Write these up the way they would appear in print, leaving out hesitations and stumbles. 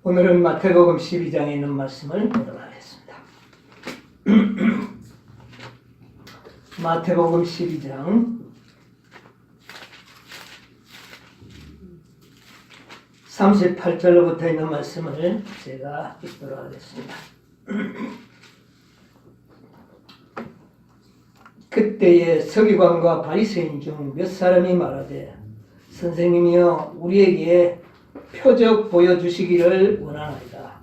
오늘은 마태복음 12장에 있는 말씀을 보도록 하겠습니다. 마태복음 12장 38절로부터 있는 말씀을 제가 읽도록 하겠습니다. 그때에 서기관과 바리새인 중 몇 사람이 말하되 선생님이여 우리에게 표적 보여주시기를 원하나이다.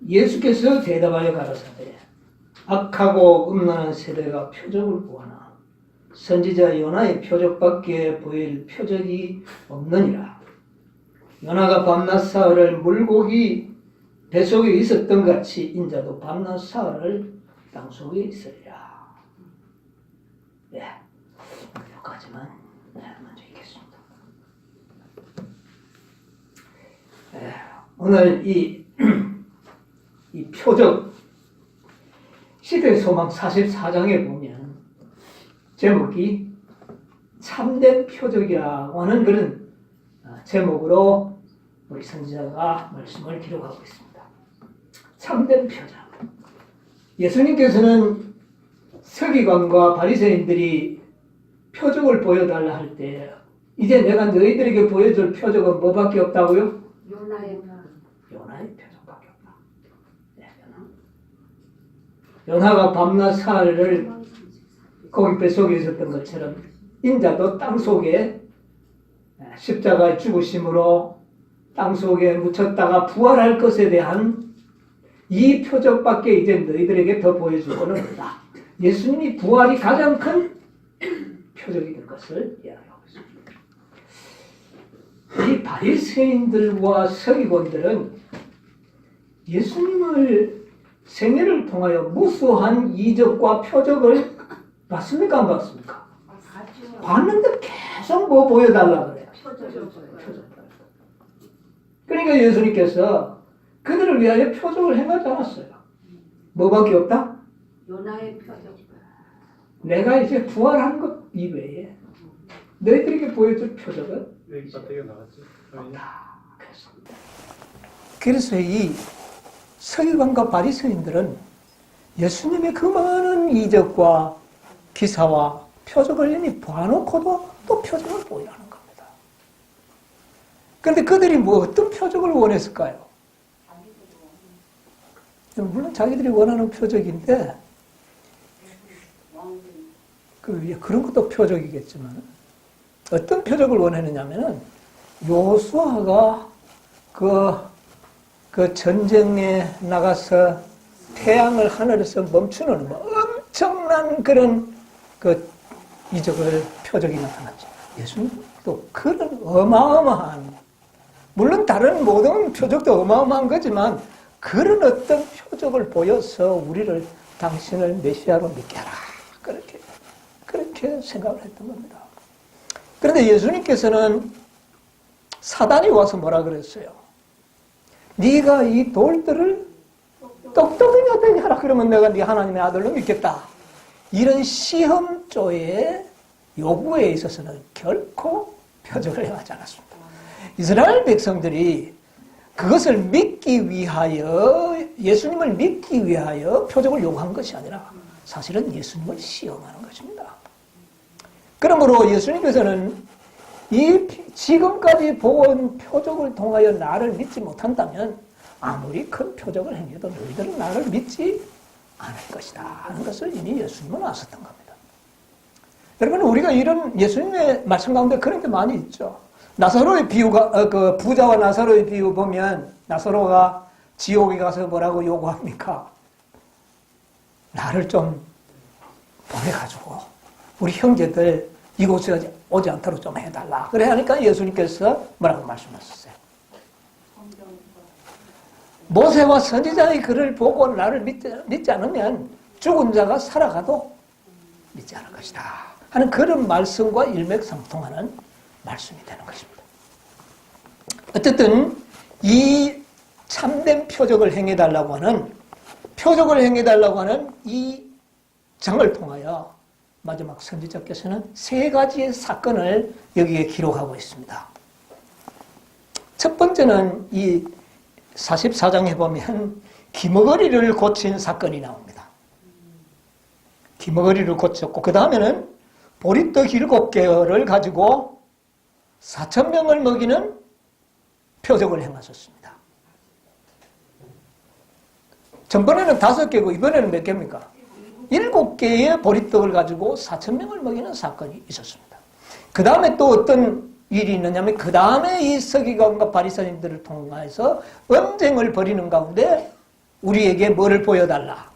예수께서 대답하여 가라사대 악하고 음란한 세대가 표적을 구하나 선지자 요나의 표적밖에 보일 표적이 없느니라. 요나가 밤낮 사흘을 물고기 뱃속에 있었던 같이 인자도 밤낮 사흘을 땅속에 있으리라. 네, 여기까지만 먼저 읽겠습니다. 네, 오늘 이 표적 시대소망 44장에 보면 제목이 참된 표적이라고 하는 그런 제목으로 우리 선지자가 말씀을 기록하고 있습니다. 참된 표적. 예수님께서는 서기관과 바리새인들이 표적을 보여달라 할 때 이제 내가 너희들에게 보여줄 표적은 뭐밖에 없다고요? 요나의 표적밖에 없다. 네, 요나가 밤낮 사흘을 고기 뱃속에 있었던 것처럼 인자도 땅속에 십자가의 죽으심으로 땅속에 묻혔다가 부활할 것에 대한 이 표적밖에 이제 너희들에게 더 보여줄 것은 없다. 예수님이 부활이 가장 큰 표적이 될 것을 이야기하고 있습니다. 이 바리새인들과 서기관들은 예수님을 생애를 통하여 무수한 이적과 표적을 봤습니까? 안 봤습니까? 봤는데 계속 뭐 보여달라 그래요. 표적. 그러니까 예수님께서 그들을 위하여 표적을 행하지 않았어요. 뭐밖에 없다? 요나의 표적. 내가 이제 부활한 것 이외에 너희들에게 보여줄 표적은 없다. 그래서 이 서기관과 바리새인들은 예수님의 그 많은 이적과 기사와 표적을 이미 봐놓고도 또 표적을 보이라는 겁니다. 그런데 그들이 뭐 어떤 표적을 원했을까요? 물론 자기들이 원하는 표적인데 그런 것도 표적이겠지만 어떤 표적을 원했느냐면은 요수아가 그 전쟁에 나가서 태양을 하늘에서 멈추는 엄청난 그런 그 이적을 표적이 나타났죠. 예수님도 그런 어마어마한, 물론 다른 모든 표적도 어마어마한 거지만 그런 어떤 표적을 보여서 우리를 당신을 메시아로 믿게 하라. 그렇게 생각을 했던 겁니다. 그런데 예수님께서는 사단이 와서 뭐라 그랬어요? 네가 이 돌들을 똑똑히 되게 하라. 그러면 내가 네 하나님의 아들로 믿겠다. 이런 시험조의 요구에 있어서는 결코 표적을 행하지 않았습니다. 이스라엘 백성들이 그것을 믿기 위하여, 예수님을 믿기 위하여 표적을 요구한 것이 아니라 사실은 예수님을 시험하는 것입니다. 그러므로 예수님께서는 이 지금까지 본 표적을 통하여 나를 믿지 못한다면 아무리 큰 표적을 행해도 너희들은 나를 믿지 않을 것이다 하는 것을 이미 예수님은 아셨던 겁니다. 여러분, 우리가 이런 예수님의 말씀 가운데 그런 게 많이 있죠. 나사로의 비유가, 그 부자와 나사로의 비유 보면 나사로가 지옥에 가서 뭐라고 요구합니까? 나를 좀 보내가지고 우리 형제들 이곳에 오지 않도록 좀 해달라. 그래 하니까 예수님께서 뭐라고 말씀하셨어요? 모세와 선지자의 글을 보고 나를 믿지 않으면 죽은 자가 살아가도 믿지 않을 것이다 하는 그런 말씀과 일맥상통하는 말씀이 되는 것입니다. 어쨌든 이 참된 표적을 행해달라고 하는 이 장을 통하여 마지막 선지자께서는 세 가지의 사건을 여기에 기록하고 있습니다. 첫 번째는 이 44장에 보면 기머거리를 고친 사건이 나옵니다. 기머거리를 고쳤고 그 다음에는 보리떡 7개를 가지고 4,000명을 먹이는 표적을 행하셨습니다. 전번에는 5개고 이번에는 몇 개입니까? 7개의 보리떡을 가지고 4,000명을 먹이는 사건이 있었습니다. 그 다음에 또 어떤 일이 있느냐면 그 다음에 이 서기관과 바리새인들을 통해서 언쟁을 벌이는 가운데 우리에게 뭐를 보여달라?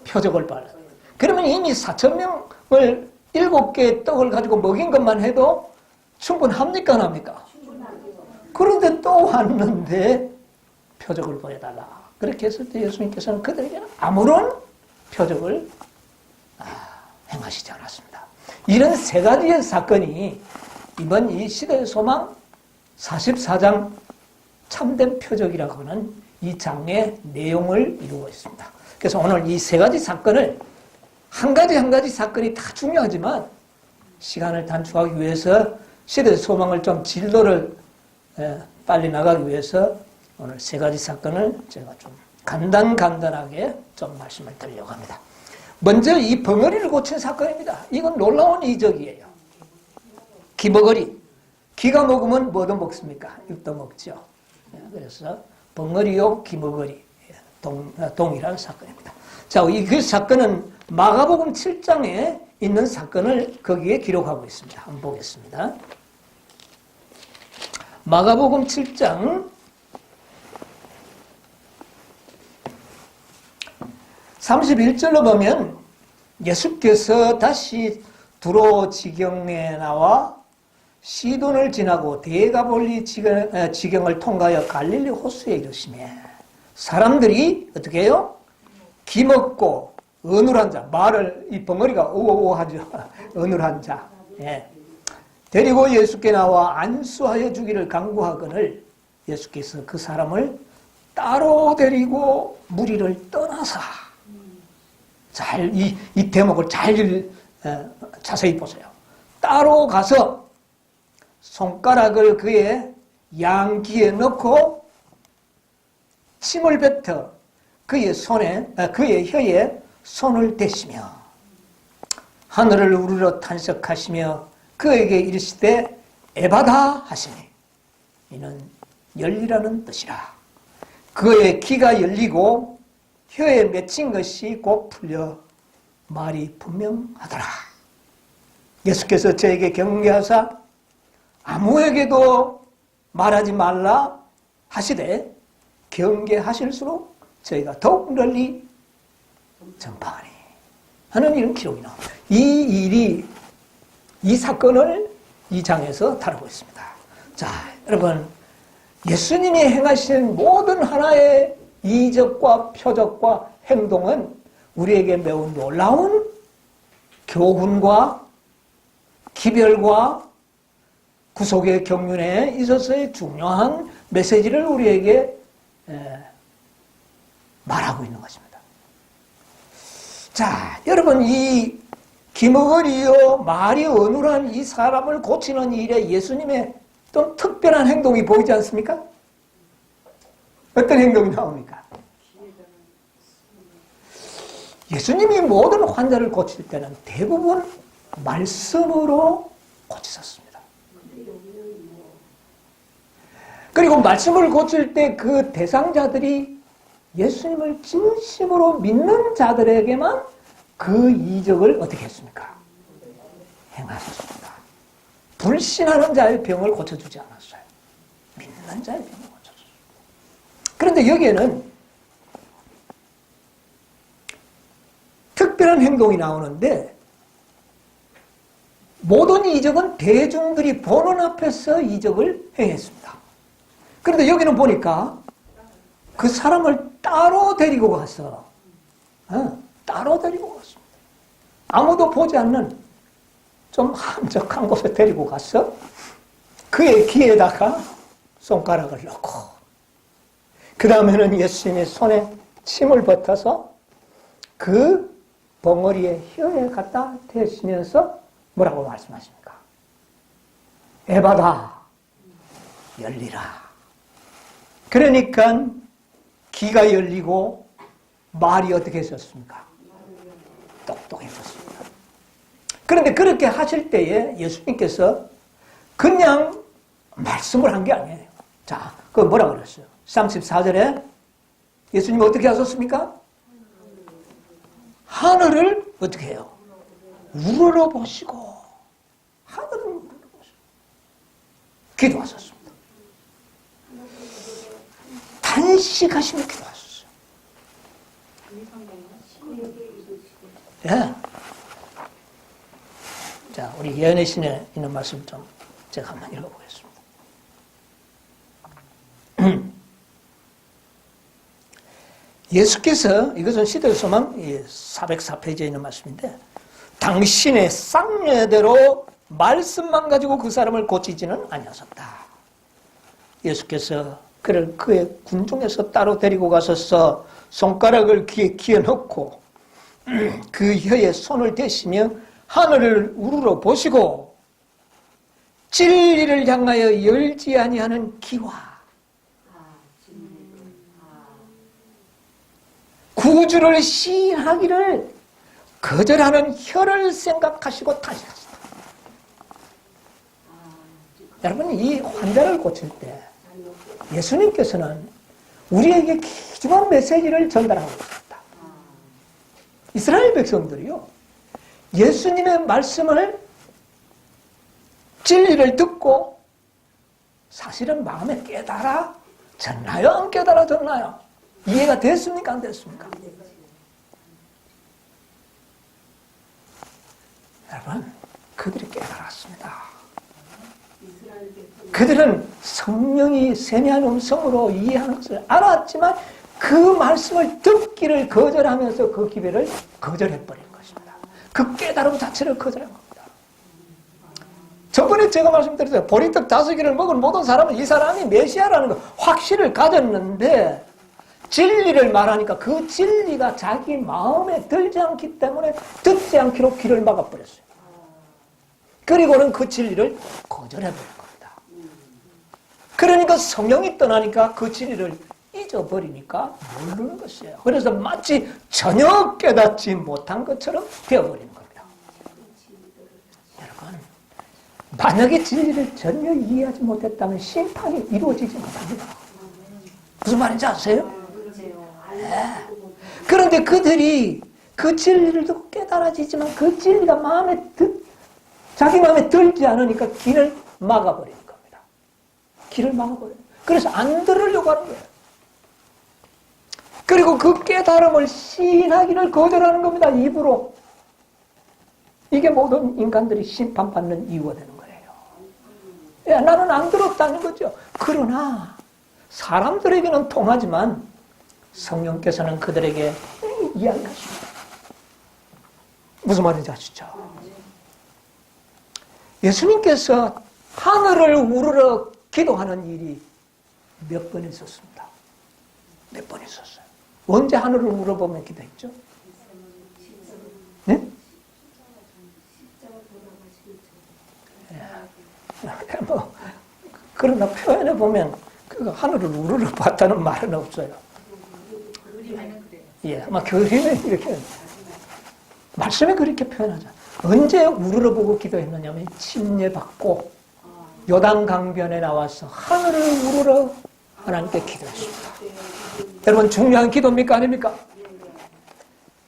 표적을 보여달라. 그러면 이미 4,000명을 7개의 떡을 가지고 먹인 것만 해도 충분합니까? 안 합니까? 그런데 또 왔는데 표적을 보여달라. 그렇게 했을 때 예수님께서는 그들에게 아무런 표적을 행하시지 않았습니다. 이런 세 가지의 사건이 이번 이 시대의 소망 44장 참된 표적이라고 하는 이 장의 내용을 이루고 있습니다. 그래서 오늘 이 세 가지 사건을 한 가지 사건이 다 중요하지만 시간을 단축하기 위해서 시대의 소망을 좀 진로를 빨리 나가기 위해서 오늘 세 가지 사건을 제가 좀 간단하게 좀 말씀을 드리려고 합니다. 먼저 이 벙어리를 고친 사건입니다. 이건 놀라운 이적이에요. 기머거리. 기가 먹으면 뭐도 먹습니까? 육도 먹죠. 그래서 벙어리요 기머거리 동일한 사건입니다. 자, 그 사건은 마가복음 7장에 있는 사건을 거기에 기록하고 있습니다. 한번 보겠습니다. 마가복음 7장 31절로 보면 예수께서 다시 두로 지경에 나와 시돈을 지나고 데가볼리 지경을 통과하여 갈릴리 호수에 이르시매 사람들이 어떻게 해요? 기먹고 어눌한 자, 말을 이 벙어리가 오오하죠. 어눌한 자. 예. 데리고 예수께 나와 안수하여 주기를 간구하거늘 예수께서 그 사람을 따로 데리고 무리를 떠나사. 잘, 이 대목을 잘 자세히 보세요. 따로 가서 손가락을 그의 양귀에 넣고 침을 뱉어 그의 혀에 손을 대시며 하늘을 우러러 탄식하시며 그에게 이르시되 에바다 하시니 이는 열리라는 뜻이라. 그의 귀가 열리고 혀에 맺힌 것이 곧 풀려 말이 분명하더라. 예수께서 저에게 경계하사 아무에게도 말하지 말라 하시되 경계하실수록 저희가 더욱 널리 전파하니 하는 이런 기록이 나옵니다. 이 사건을 이 장에서 다루고 있습니다. 자, 여러분 예수님이 행하신 모든 하나의 이적과 표적과 행동은 우리에게 매우 놀라운 교훈과 기별과 구속의 경륜에 있어서의 중요한 메시지를 우리에게 말하고 있는 것입니다. 자, 여러분 이 기머거리요 말이 어눌한 이 사람을 고치는 일에 예수님의 좀 특별한 행동이 보이지 않습니까? 어떤 행동이 나옵니까? 예수님이 모든 환자를 고칠 때는 대부분 말씀으로 고치셨습니다. 그리고 말씀을 고칠 때 그 대상자들이 예수님을 진심으로 믿는 자들에게만 그 이적을 어떻게 했습니까? 행하셨습니다. 불신하는 자의 병을 고쳐주지 않았어요. 믿는 자의 병을 고쳐줬어요. 그런데 여기에는 특별한 행동이 나오는데 모든 이적은 대중들이 보는 앞에서 이적을 행했습니다. 그런데 여기는 보니까 그 사람을 따로 데리고 가서 따로 데리고 갔습니다. 아무도 보지 않는 좀 한적한 곳에 데리고 가서 그의 귀에다가 손가락을 넣고 그 다음에는 예수님의 손에 침을 뱉어서 그 벙어리의 혀에 갖다 대시면서 뭐라고 말씀하십니까? 에바다 열리라. 그러니까 귀가 열리고 말이 어떻게 했었습니까? 똑똑해졌습니다. 그런데 그렇게 하실 때에 예수님께서 그냥 말씀을 한 게 아니에요. 자, 그 뭐라 그랬어요? 34절에 예수님 어떻게 하셨습니까? 하늘을 어떻게 해요? 우러러 보시고 하늘을 우러러 보시고 기도하셨습니다. 단식하시며 기도하셨어요. 예. 자, 우리 예언의 신에 있는 말씀 좀 제가 한번 읽어보겠습니다. 예수께서, 이것은 시대소망 404페이지에 있는 말씀인데, 당신의 쌍례대로 말씀만 가지고 그 사람을 고치지는 아니하셨다. 예수께서 그를 그의 군중에서 따로 데리고 가셔서 손가락을 귀에 끼워넣고 그 혀에 손을 대시며 하늘을 우러러 보시고 진리를 향하여 열지 아니하는 귀와 구주를 시인하기를 거절하는 혀를 생각하시고 탄식하시다. 여러분, 이 환자를 고칠 때 예수님께서는 우리에게 귀중한 메시지를 전달하고 있습니다. 이스라엘 백성들이요, 예수님의 말씀을, 진리를 듣고 사실은 마음에 깨달아졌나요? 안 깨달아졌나요? 이해가 됐습니까? 안 됐습니까? 여러분, 그들이 깨달았습니다. 그들은 성령이 세미한 음성으로 이해하는 것을 알았지만 그 말씀을 듣기를 거절하면서 그 기회를 거절해버린 것입니다. 그 깨달음 자체를 거절한 겁니다. 저번에 제가 말씀드렸어요. 보리떡 5개를 먹은 모든 사람은 이 사람이 메시아라는 거 확신을 가졌는데 진리를 말하니까 그 진리가 자기 마음에 들지 않기 때문에 듣지 않기로 귀를 막아버렸어요. 그리고는 그 진리를 거절해버린 겁니다. 그러니까 성령이 떠나니까 그 진리를 잊어버리니까 모르는 것이에요. 그래서 마치 전혀 깨닫지 못한 것처럼 되어버리는 겁니다. 여러분, 만약에 진리를 전혀 이해하지 못했다면 심판이 이루어지지 못합니다. 무슨 말인지 아세요? 네. 그런데 그들이 그 진리를 듣고 깨달아지지만 그 진리가 자기 마음에 들지 않으니까 길을 막아버리는 겁니다. 길을 막아버려요. 그래서 안 들으려고 하는 거예요. 그리고 그 깨달음을 시인하기를 거절하는 겁니다. 입으로. 이게 모든 인간들이 심판받는 이유가 되는 거예요. 야, 나는 안 들었다는 거죠. 그러나 사람들에게는 통하지만 성령께서는 그들에게 이야기하십니다. 무슨 말인지 아시죠? 예수님께서 하늘을 우러러 기도하는 일이 몇 번 있었습니다. 몇 번 있었어요. 언제 하늘을 우러보며 기도했죠? 네? 뭐, 그러나 표현해 보면 그 하늘을 우러러 봤다는 말은 없어요. 예, 아마 그림에 이렇게 말씀에 그렇게 표현하죠. 언제 우러러보고 기도했느냐면 침례받고 요단강변에 나와서 하늘을 우러러 하나님께 기도했습니다. 여러분, 중요한 기도입니까? 아닙니까?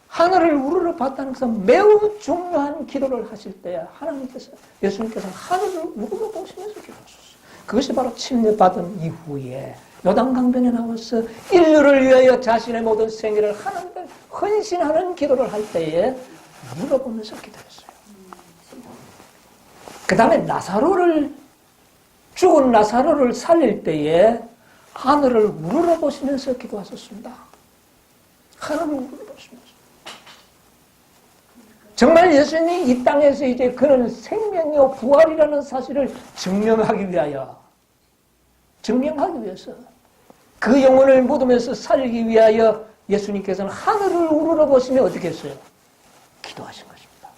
하늘을 우러러 봤다는 것은 매우 중요한 기도를 하실 때 하나님께서, 예수님께서 하늘을 우러러 보시면서 기도하셨어요. 그것이 바로 침례받은 이후에 요단강변에 나와서 인류를 위하여 자신의 모든 생애를 하나님께 헌신하는 기도를 할 때에 물어보면서 기도했어요. 그 다음에 죽은 나사로를 살릴 때에 하늘을 우러러보시면서 기도하셨습니다. 하늘을 우러러보시면서. 정말 예수님이 이 땅에서 이제 그는 생명이요 부활이라는 사실을 증명하기 위해서 그 영혼을 묻으면서 살리기 위하여 예수님께서는 하늘을 우러러보시며 어떻게 했어요? 기도하신 것입니다.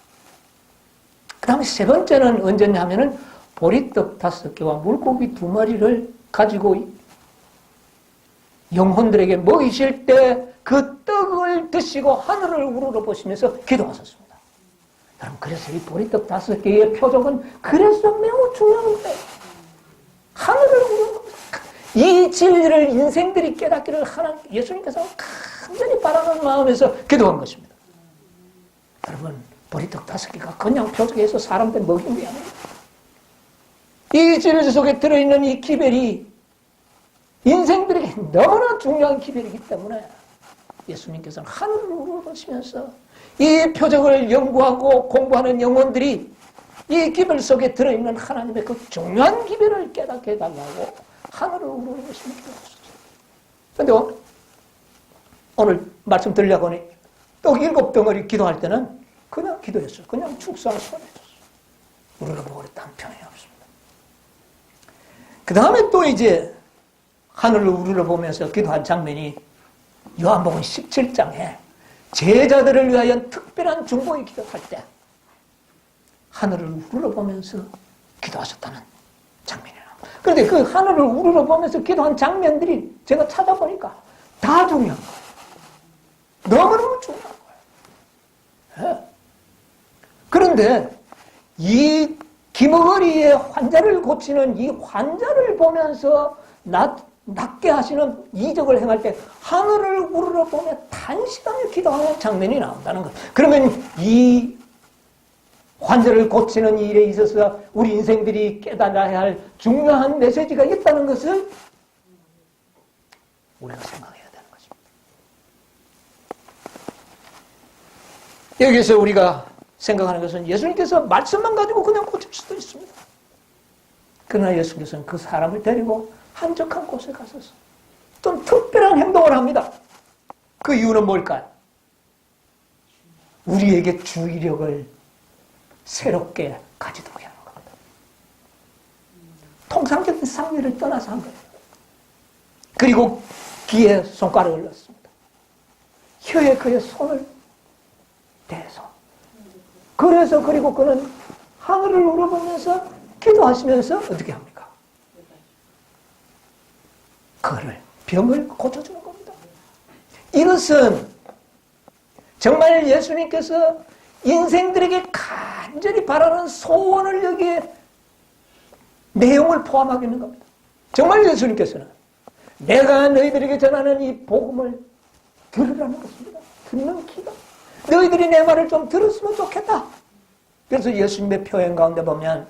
그 다음에 세 번째는 언제냐 하면은 보리떡 5개와 물고기 2마리를 가지고 영혼들에게 먹이실 때 그 떡을 드시고 하늘을 우러러 보시면서 기도하셨습니다. 여러분, 그래서 이 보리떡 5개의 표적은 그래서 매우 중요한 거예요. 하늘을 우러러 이 진리를 인생들이 깨닫기를 예수님께서 간절히 바라는 마음에서 기도한 것입니다. 여러분, 보리떡 5개가 그냥 표적에서 사람들 먹인 게 아니에요. 이 진리 속에 들어있는 이 기별이 인생들에게 너무나 중요한 기별이기 때문에 예수님께서는 하늘을 우러보시면서 이 표적을 연구하고 공부하는 영혼들이 이 기별 속에 들어있는 하나님의 그 중요한 기별을 깨닫게 해달라고 하늘을 우러보시며 기도하셨죠. 그런데 오늘 말씀 드리려고 하니 떡 7덩어리 기도할 때는 그냥 기도했어요. 그냥 축사를 소원해줬어요. 우러러보겠다는 표현이 없습니다. 그 다음에 또 이제 하늘을 우러러보면서 기도한 장면이 요한복음 17장에 제자들을 위하여 특별한 중보의 기도할 때 하늘을 우러러보면서 기도하셨다는 장면이 나옵니다. 그런데 그 하늘을 우러러보면서 기도한 장면들이 제가 찾아보니까 다 중요한 거예요. 너무너무 중요한 거예요. 네. 그런데 이 기머거리의 환자를 고치는 이 환자를 보면서 낫게 하시는 이적을 행할 때 하늘을 우러러보며 탄식하며 기도하는 장면이 나온다는 것. 그러면 이 환자를 고치는 일에 있어서 우리 인생들이 깨달아야 할 중요한 메시지가 있다는 것을 우리가 생각해야 되는 것입니다. 여기서 우리가 생각하는 것은 예수님께서 말씀만 가지고 그냥 고칠 수도 있습니다. 그러나 예수님께서는 그 사람을 데리고 한적한 곳에 가셔서 좀 특별한 행동을 합니다. 그 이유는 뭘까요? 우리에게 주의력을 새롭게 가지도록 하는 겁니다. 통상적인 상례를 떠나서 한 거예요. 그리고 귀에 손가락을 넣습니다. 혀에 그의 손을 대서. 그래서 그리고 그는 하늘을 우러보면서 기도하시면서 어떻게 합니까? 그를 병을 고쳐주는 겁니다. 이것은 정말 예수님께서 인생들에게 간절히 바라는 소원을 여기에 내용을 포함하고 있는 겁니다. 정말 예수님께서는 내가 너희들에게 전하는 이 복음을 들으라는 것입니다. 듣는 귀가. 너희들이 내 말을 좀 들었으면 좋겠다. 그래서 예수님의 표현 가운데 보면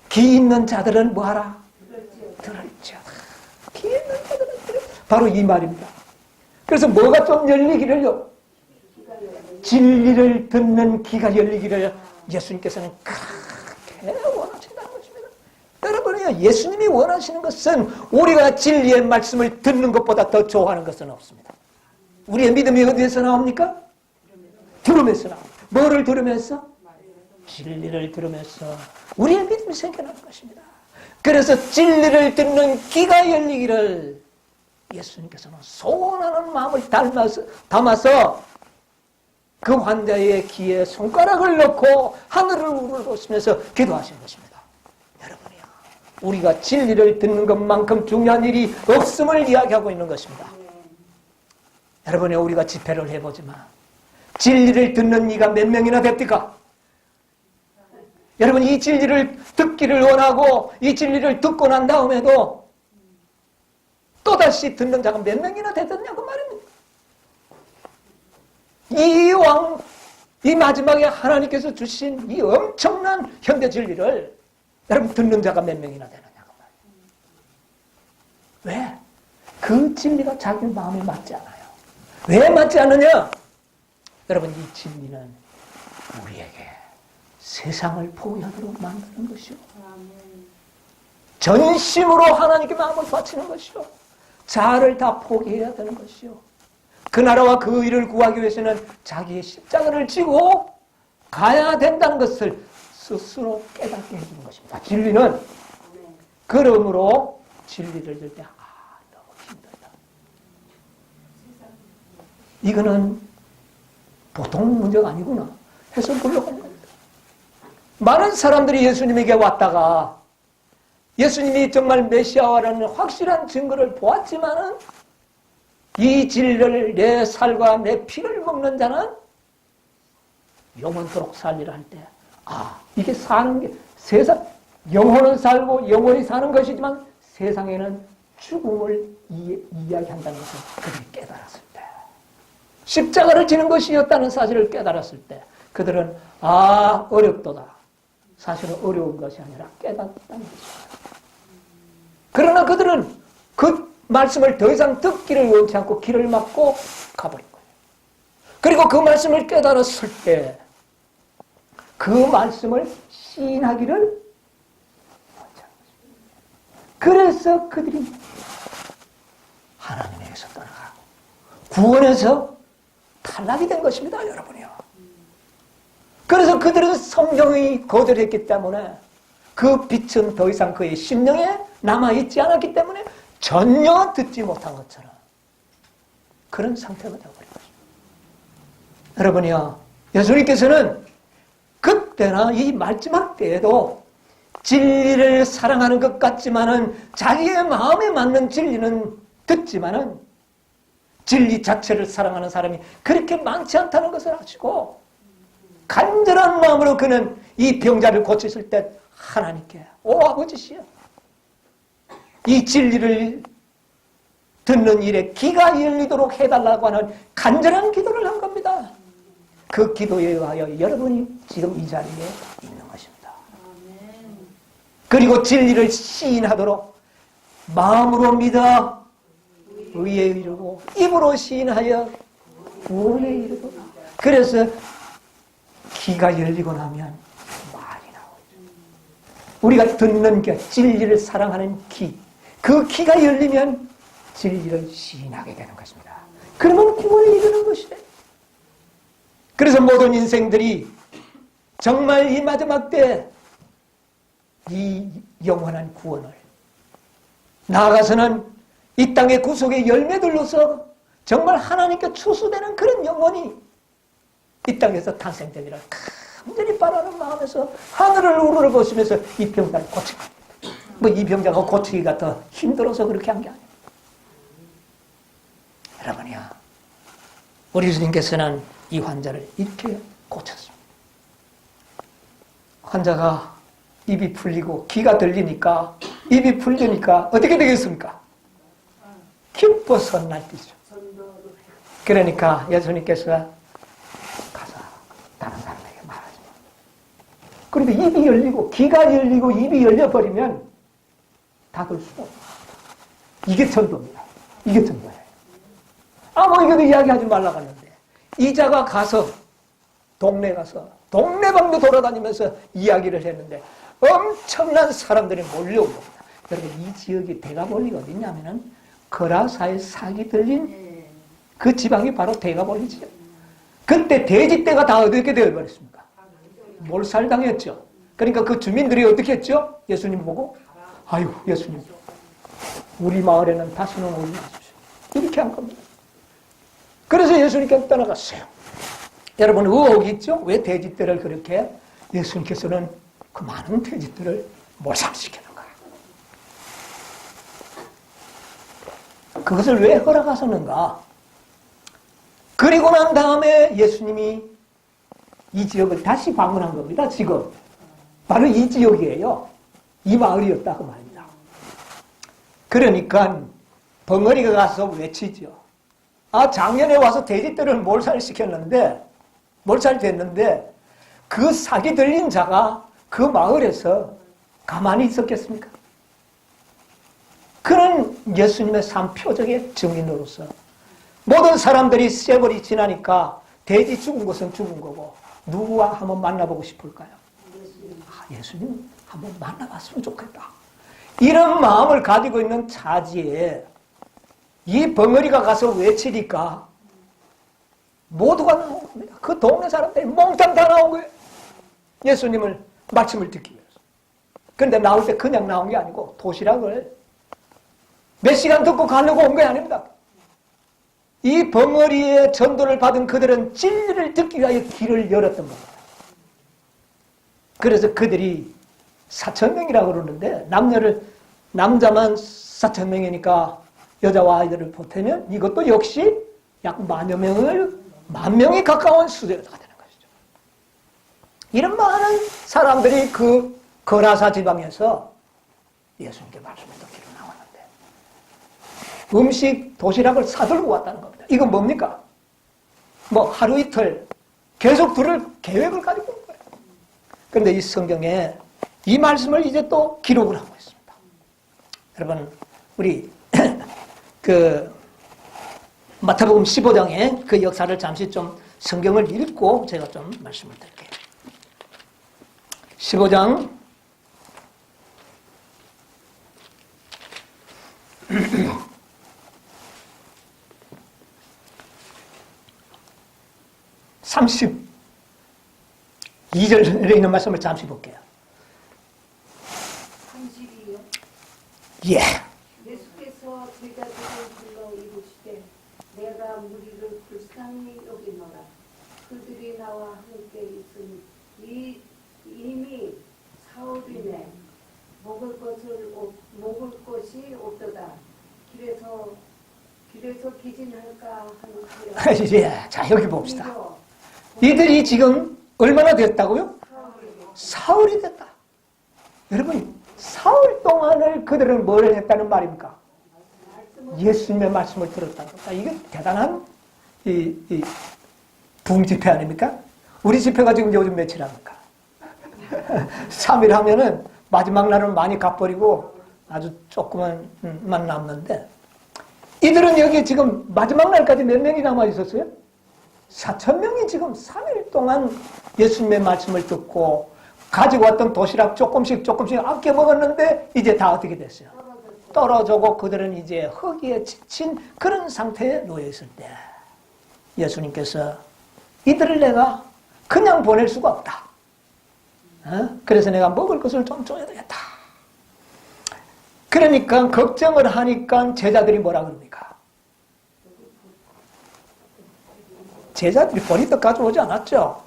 귀 있는 자들은 뭐하라? 들을지어다. 귀 있는 자들은 들을지어다. 바로 이 말입니다. 그래서 뭐가 좀 열리기를요? 진리를 듣는 귀가 열리기를 예수님께서는 그렇게 원하신다는 것입니다. 여러분이요, 예수님이 원하시는 것은 우리가 진리의 말씀을 듣는 것보다 더 좋아하는 것은 없습니다. 우리의 믿음이 어디에서 나옵니까? 들으면서 나옵니다. 뭐를 들으면서? 진리를 들으면서 우리의 믿음이 생겨나는 것입니다. 그래서 진리를 듣는 귀가 열리기를 예수님께서는 소원하는 마음을 담아서 그 환자의 귀에 손가락을 넣고 하늘을 우러보시면서 기도하신 것입니다. 여러분이요, 우리가 진리를 듣는 것만큼 중요한 일이 없음을 이야기하고 있는 것입니다. 여러분이요, 우리가 집회를 해보지만 진리를 듣는 이가 몇 명이나 됩니까? 여러분, 이 진리를 듣기를 원하고 이 진리를 듣고 난 다음에도 또다시 듣는 자가 몇 명이나 되겠냐고 말입니다. 이 마지막에 하나님께서 주신 이 엄청난 현대 진리를 여러분 듣는 자가 몇 명이나 되느냐고 말이에요. 왜? 그 진리가 자기 마음에 맞지 않아요. 왜 맞지 않느냐? 여러분, 이 진리는 우리에게 세상을 포기하도록 만드는 것이요, 전심으로 하나님께 마음을 바치는 것이요, 자아를 다 포기해야 되는 것이요, 그 나라와 그 의를 구하기 위해서는 자기의 십자가를 지고 가야 된다는 것을 스스로 깨닫게 해주는 것입니다. 진리는 그러므로 진리를 들 때 너무 힘들다. 이거는 보통 문제가 아니구나 해서 물러가는 겁니다. 많은 사람들이 예수님에게 왔다가 예수님이 정말 메시아라는 확실한 증거를 보았지만은 이 진리를 내 살과 내 피를 먹는 자는 영원토록 살리라 할 때, 이게 사는 게 세상, 영혼은 살고 영원히 사는 것이지만 세상에는 죽음을 이야기한다는 것을 그들이 깨달았을 때, 십자가를 지는 것이었다는 사실을 깨달았을 때 그들은 어렵도다. 사실은 어려운 것이 아니라 깨닫다는 것입니다. 그러나 그들은 그 말씀을 더 이상 듣기를 원치 않고 길을 막고 가버린 거예요. 그리고 그 말씀을 깨달았을 때 그 말씀을 시인하기를 원치 않은 것입니다. 그래서 그들이 하나님에게서 떠나가고 구원에서 탈락이 된 것입니다, 여러분이요. 그래서 그들은 성경이 거절했기 때문에 그 빛은 더 이상 그의 심령에 남아있지 않았기 때문에 전혀 듣지 못한 것처럼 그런 상태가 되어버린 것입니다. 여러분이요, 예수님께서는 그때나 이 마지막 때에도 진리를 사랑하는 것 같지만은 자기의 마음에 맞는 진리는 듣지만은 진리 자체를 사랑하는 사람이 그렇게 많지 않다는 것을 아시고 간절한 마음으로 그는 이 병자를 고치실 때 하나님께 아버지시여, 이 진리를 듣는 일에 귀가 열리도록 해달라고 하는 간절한 기도를 한 겁니다. 그 기도에 의하여 여러분이 지금 이 자리에 있는 것입니다. 그리고 진리를 시인하도록 마음으로 믿어 의에 이르고 입으로 시인하여 구원에 이르고, 그래서 귀가 열리고 나면 말이 나오죠. 우리가 듣는 귀, 진리를 사랑하는 귀, 그 귀가 열리면 진리를 시인하게 되는 것입니다. 그러면 구원에 이르는 것이래. 그래서 모든 인생들이 정말 이 마지막 때 이 영원한 구원을, 나아가서는 이 땅의 구속의 열매들로서 정말 하나님께 추수되는 그런 영혼이 이 땅에서 탄생되기를 간절히 바라는 마음에서 하늘을 우러러 보시면서 이 병자를 고친 겁니다. 이 병자가 고치기가 더 힘들어서 그렇게 한 게 아니에요. 여러분이요, 우리 주님께서는 이 환자를 이렇게 고쳤습니다. 환자가 입이 풀리고 귀가 들리니까, 입이 풀리니까 어떻게 되겠습니까? 기뻐서 날뛰죠. 그러니까 예수님께서 가서 다른 사람에게 말하지 마. 그런데 입이 열리고 귀가 열리고 입이 열려버리면 닫을 수가 없어요. 이게 전도입니다. 이게 전도예요. 이것도 이야기하지 말라고 하는데 이 자가 가서 동네 가서 동네방도 돌아다니면서 이야기를 했는데 엄청난 사람들이 몰려온 겁니다. 여러분, 이 지역이 대가볼리가 어디 있냐면은 거라사의 사기 들린 그 지방이 바로 대가볼리지요. 그때 돼지떼가 다 어떻게 되어버렸습니까? 몰살당했죠. 그러니까 그 주민들이 어떻게 했죠? 예수님 보고, 아유, 예수님, 우리 마을에는 다시는 오지 마십시오. 이렇게 한 겁니다. 그래서 예수님께서 떠나갔어요. 여러분, 의혹이 있죠? 왜 돼지떼를 그렇게? 예수님께서는 그 많은 돼지떼를 몰살시키는가? 그것을 왜 허락하셨는가? 그리고 난 다음에 예수님이 이 지역을 다시 방문한 겁니다. 지금 바로 이 지역이에요. 이 마을이었다 그 말입니다. 그러니까 벙어리가 가서 외치죠. 작년에 와서 돼지떼를 몰살됐는데 그 사기 들린 자가 그 마을에서 가만히 있었겠습니까? 그는 예수님의 삶 표적의 증인으로서 모든 사람들이 세월이 지나니까 돼지 죽은 것은 죽은 거고 누구와 한번 만나보고 싶을까요? 예수님 한번 만나봤으면 좋겠다. 이런 마음을 가지고 있는 차지에 이 벙어리가 가서 외치니까 모두가 나온 겁니다. 그 동네 사람들이 몽땅 다 나온 거예요. 예수님을 말씀을 듣기 위해서. 그런데 나올 때 그냥 나온 게 아니고 도시락을 몇 시간 듣고 가려고 온 게 아닙니다. 이 벙어리의 전도를 받은 그들은 진리를 듣기 위하여 길을 열었던 겁니다. 그래서 그들이 4,000명이라고 그러는데 남자만 4,000명이니까 여자와 아이들을 보태면 이것도 역시 약 만 명이 가까운 수제가 되는 것이죠. 이런 많은 사람들이 그 거라사 지방에서 예수님께 말씀을 듣기로 나왔는데 음식 도시락을 사들고 왔다는 겁니다. 이건 뭡니까? 뭐 하루 이틀 계속 들을 계획을 가지고 온 거예요. 그런데 이 성경에 이 말씀을 이제 또 기록을 하고 있습니다. 여러분, 우리 마태복음 15장의 그 역사를 잠시 좀 성경을 읽고 제가 좀 말씀을 드릴게요. 15장 32절에 있는 말씀을 잠시 볼게요. 32요? 예. 예수께서 제자들을 불러 이르시되 내가 무리를 불쌍히 여기노라. 그들이 나와 함께 있으니 이미 사흘이네. 먹을 것이 없도다. 길에서 기진할까 하는 예. 자, 여기 봅시다. 이들이 지금 얼마나 됐다고요? 사흘이 됐다. 여러분, 사흘 동안을 그들은 뭘 했다는 말입니까? 예수님의 말씀을 들었다는 겁니다. 이게 대단한 부흥집회 아닙니까? 우리 집회가 지금 요즘 며칠 합니까? 3일 하면은 마지막 날은 많이 가버리고 아주 조그만만 남는데 이들은 여기 지금 마지막 날까지 몇 명이 남아 있었어요? 4,000명이 지금 3일 동안 예수님의 말씀을 듣고 가지고 왔던 도시락 조금씩 아껴 먹었는데 이제 다 어떻게 됐어요? 떨어져고 그들은 이제 허기에 지친 그런 상태에 놓여 있을 때 예수님께서 이들을 내가 그냥 보낼 수가 없다. 그래서 내가 먹을 것을 좀 줘야 되겠다. 그러니까 걱정을 하니까 제자들이 뭐라 그럽니까? 제자들이 버리떡 가져오지 않았죠?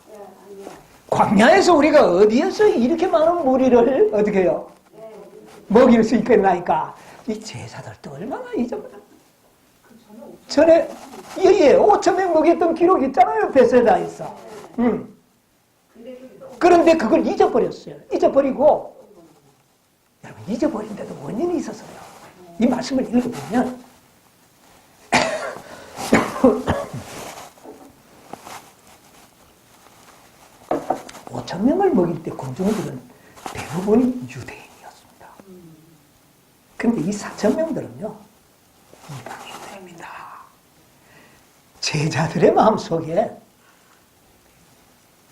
광야에서 우리가 어디에서 이렇게 많은 무리를 어떻게 해요? 먹일 수 있겠나이까? 이 제자들도 얼마나 잊어버려. 전에 5,000명 먹였던 기록이 있잖아요. 베세다에서. 그런데 그걸 잊어버렸어요. 잊어버리고 여러분 잊어버린 데도 원인이 있어서요. 이 말씀을 읽어보면 5,000명을 먹일 때 공중들은 대부분이 유대인이었습니다. 그런데 이 4,000명들은요 이방인들입니다. 제자들의 마음속에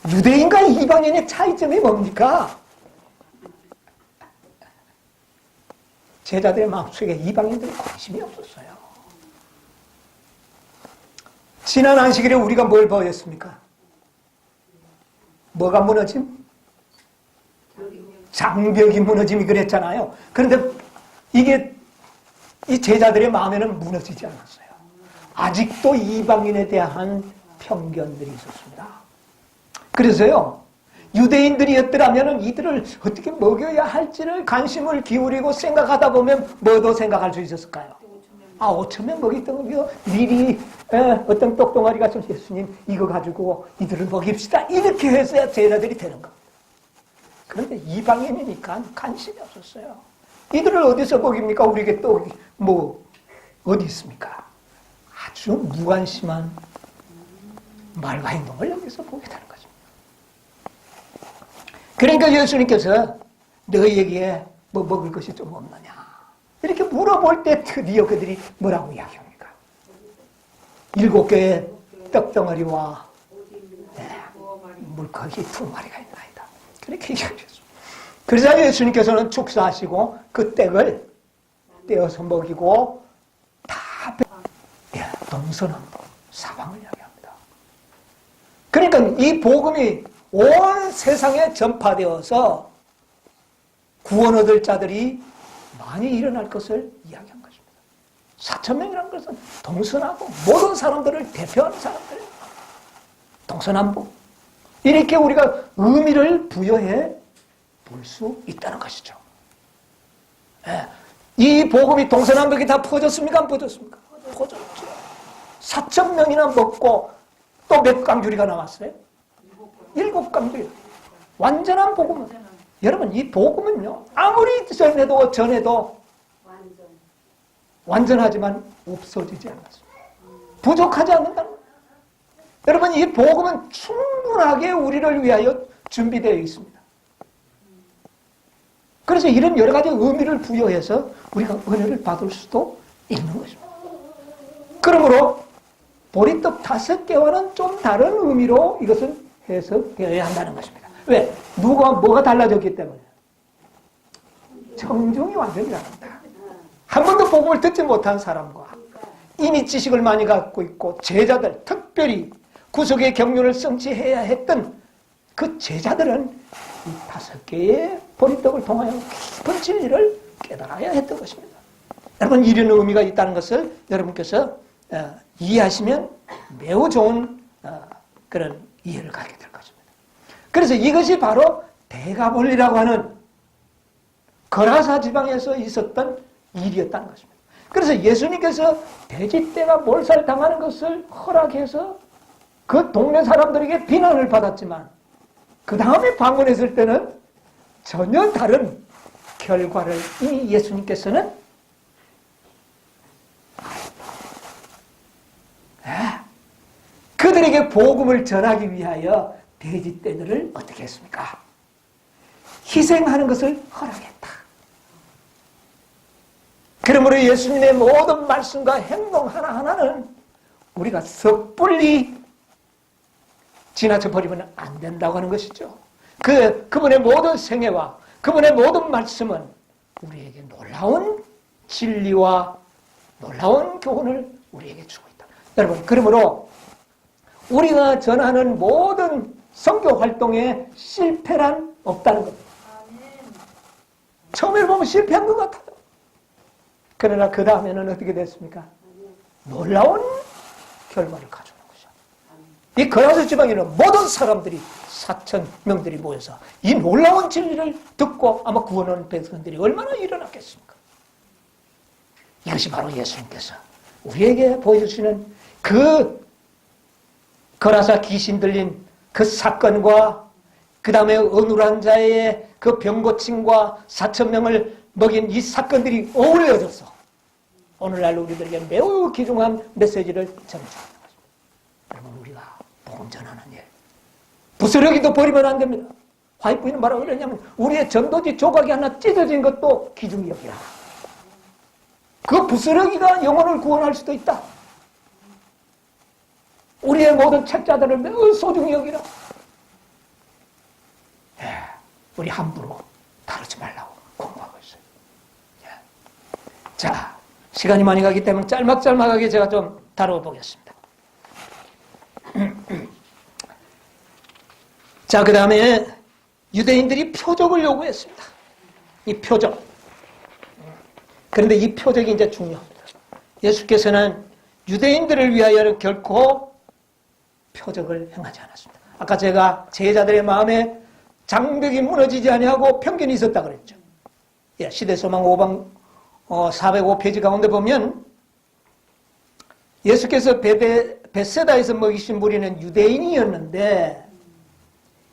유대인과 이방인의 차이점이 뭡니까? 제자들의 마음속에 이방인들이 관심이 없었어요. 지난 안식일에 우리가 뭘 보였습니까? 뭐가 무너짐? 장벽이 무너짐이 그랬잖아요. 그런데 이게 이 제자들의 마음에는 무너지지 않았어요. 아직도 이방인에 대한 편견들이 있었습니다. 그래서요, 유대인들이었더라면 이들을 어떻게 먹여야 할지를 관심을 기울이고 생각하다 보면 뭐도 생각할 수 있었을까요? 5,000명 먹였던 거요. 미리 어떤 똑동아리가 좀 예수님 이거 가지고 이들을 먹입시다. 이렇게 해서야 제자들이 되는 겁니다. 그런데 이방인이니까 관심이 없었어요. 이들을 어디서 먹입니까? 우리에게 또 어디 있습니까? 아주 무관심한 말과 행동을 여기서 보게 되는 거죠. 그러니까 예수님께서 너희에게 뭐 먹을 것이 좀 없느냐 이렇게 물어볼 때 드디어 그들이 뭐라고 이야기합니까? 7개의 떡덩어리와 물고기 2마리가 있나이다. 그렇게 얘기하셨습니다. 그래서 예수님께서는 축사하시고 그 떡을 떼어서 먹이고 다 동서남북 사방을 이야기합니다. 그러니까 이 복음이 온 세상에 전파되어서 구원 얻을 자들이 많이 일어날 것을 이야기한 것입니다. 4,000명이라는 것은 동서남북 모든 사람들을 대표하는 사람들, 동서남북 이렇게 우리가 의미를 부여해 볼 수 있다는 것이죠. 이 복음이 동서남북에 다 퍼졌습니까? 안 퍼졌습니까? 퍼졌죠. 4,000명이나 먹고 또 몇 강주리가 남았어요? 7강주리. 완전한 복음은. 여러분, 이 복음은요, 아무리 전해도 완전하지만 없어지지 않았습니다. 부족하지 않는다는 거예요. 여러분, 이 복음은 충분하게 우리를 위하여 준비되어 있습니다. 그래서 이런 여러 가지 의미를 부여해서 우리가 은혜를 받을 수도 있는 것입니다. 그러므로 보리떡 5개와는 좀 다른 의미로 이것을 해석되어야 한다는 것입니다. 왜? 뭐가 달라졌기 때문에. 청중이 완전히 다릅니다. 한 번도 복음을 듣지 못한 사람과 이미 지식을 많이 갖고 있고 제자들, 특별히 구속의 경륜을 성취해야 했던 그 제자들은 이 5개의 보리떡을 통하여 깊은 진리를 깨달아야 했던 것입니다. 여러분, 이런 의미가 있다는 것을 여러분께서 이해하시면 매우 좋은 그런 이해를 갖게 될 것입니다. 그래서 이것이 바로 대가볼리라고 하는 거라사 지방에서 있었던 일이었다는 것입니다. 그래서 예수님께서 돼지떼가 몰살당하는 것을 허락해서 그 동네 사람들에게 비난을 받았지만 그 다음에 방문했을 때는 전혀 다른 결과를 이미 예수님께서는 그들에게 복음을 전하기 위하여 돼지떼들을 어떻게 했습니까? 희생하는 것을 허락했다. 그러므로 예수님의 모든 말씀과 행동 하나하나는 우리가 섣불리 지나쳐 버리면 안 된다고 하는 것이죠. 그분의 모든 생애와 그분의 모든 말씀은 우리에게 놀라운 진리와 놀라운 교훈을 우리에게 주고 있다. 여러분, 그러므로 우리가 전하는 모든 선교 활동에 실패란 없다는 겁니다. 처음에 보면 실패한 것 같아요. 그러나 그 다음에는 어떻게 됐습니까? 놀라운 결과를 가져오는 거죠. 이 거라사 지방에는 모든 사람들이 4,000명들이 모여서 이 놀라운 진리를 듣고 아마 구원하는 백성들이 얼마나 일어났겠습니까? 이것이 바로 예수님께서 우리에게 보여주시는 그 거라사 귀신 들린 그 사건과 그 다음에 어눌한 자의 그 병고침과 4,000명을 먹인 이 사건들이 어우러져서 오늘날 우리들에게 매우 귀중한 메시지를 전해주는 것입니다. 여러분, 우리가 복음 전하는 일, 부스러기도 버리면 안 됩니다. 화이트부인은 뭐라고 그러냐면 우리의 전도지 조각이 하나 찢어진 것도 귀중히 여기라. 그 부스러기가 영혼을 구원할 수도 있다. 우리의 모든 책자들을 매우 소중히 여기라. 우리 함부로 다루지 말라고 공부하고 있어요. 자, 시간이 많이 가기 때문에 짤막짤막하게 제가 좀 다뤄보겠습니다. 자, 그 다음에 유대인들이 표적을 요구했습니다. 이 표적. 그런데 이 표적이 이제 중요합니다. 예수께서는 유대인들을 위하여 결코 표적을 행하지 않았습니다. 아까 제가 제자들의 마음에 장벽이 무너지지 아니하고 편견이 있었다 그랬죠. 시대소망 5방 405페이지 가운데 보면 예수께서 벳세다에서 먹이신 무리는 유대인이었는데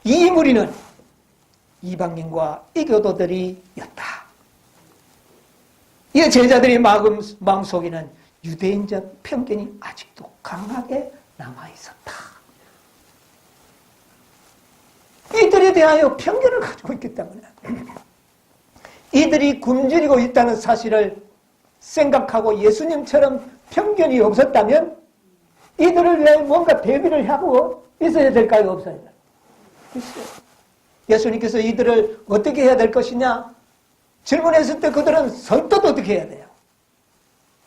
이 무리는 이방인과 이교도들이었다. 이 제자들의 마음속에는 유대인적 편견이 아직도 강하게 남아있었다. 이들에 대하여 편견을 가지고 있기 때문에 이들이 굶주리고 있다는 사실을 생각하고 예수님처럼 편견이 없었다면 이들을 위해 뭔가 대비를 하고 있어야 될까요? 없어야 될까요? 있어요. 예수님께서 이들을 어떻게 해야 될 것이냐 질문했을 때 그들은 선뜻 어떻게 해야 돼요?